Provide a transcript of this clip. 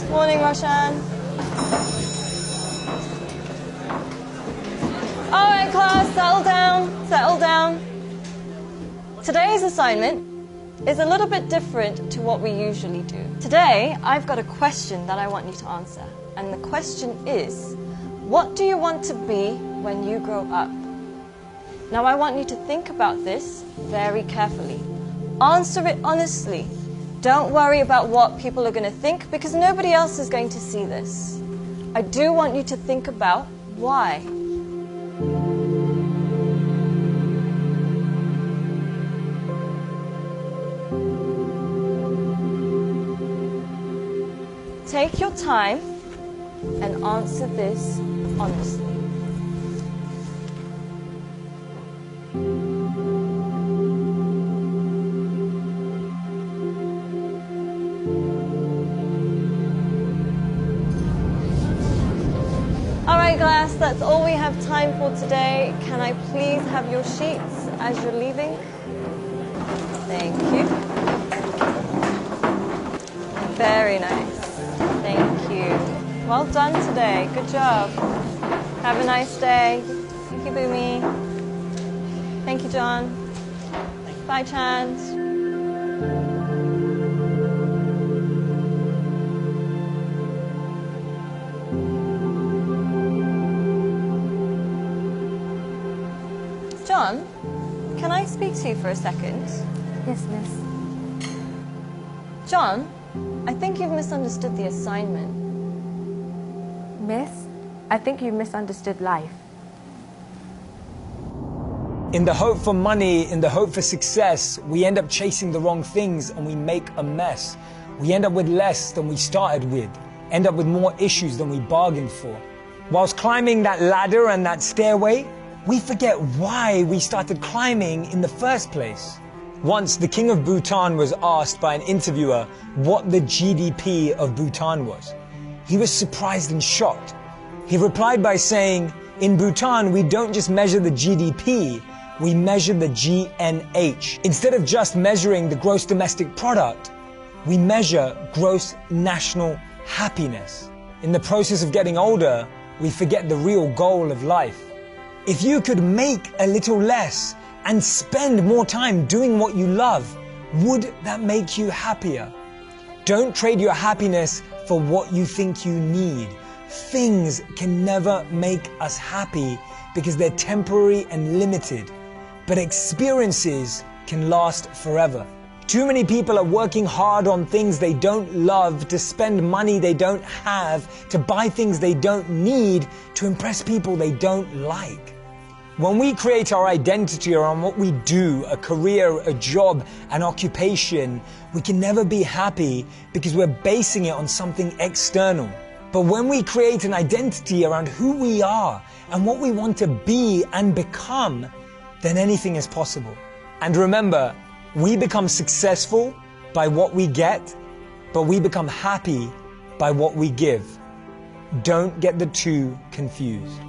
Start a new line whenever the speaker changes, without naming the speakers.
Morning, Roshan. All right, class, settle down, settle down. Today's assignment is a little bit different to what we usually do. Today, I've got a question that I want you to answer. And the question is, what do you want to be when you grow up? Now, I want you to think about this very carefully. Answer it honestly. Don't worry about what people are going to think, because nobody else is going to see this. I do want you to think about why. Take your time and answer this honestly. Alright, class, that's all we have time for today. Can I please have your sheets as you're leaving? Thank you. Very nice. Thank you. Well done today. Good job. Have a nice day. Thank you, Boomy. Thank you, John. Bye, Chand. John, can I speak to you for a second?
Yes, miss.
John, I think you've misunderstood the assignment.
Miss, I think you misunderstood life.
In the hope for money, in the hope for success, we end up chasing the wrong things and we make a mess. We end up with less than we started with, end up with more issues than we bargained for. Whilst climbing that ladder and that stairway, we forget why we started climbing in the first place. Once, the king of Bhutan was asked by an interviewer what the GDP of Bhutan was. He was surprised and shocked. He replied by saying, in Bhutan, we don't just measure the GDP, we measure the GNH. Instead of just measuring the gross domestic product, we measure gross national happiness. In the process of getting older, we forget the real goal of life. If you could make a little less and spend more time doing what you love, would that make you happier? Don't trade your happiness for what you think you need. Things can never make us happy because they're temporary and limited, but experiences can last forever. Too many people are working hard on things they don't love, to spend money they don't have, to buy things they don't need, to impress people they don't like. When we create our identity around what we do, a career, a job, an occupation, we can never be happy because we're basing it on something external. But when we create an identity around who we are and what we want to be and become, then anything is possible. And remember, we become successful by what we get, but we become happy by what we give. Don't get the two confused.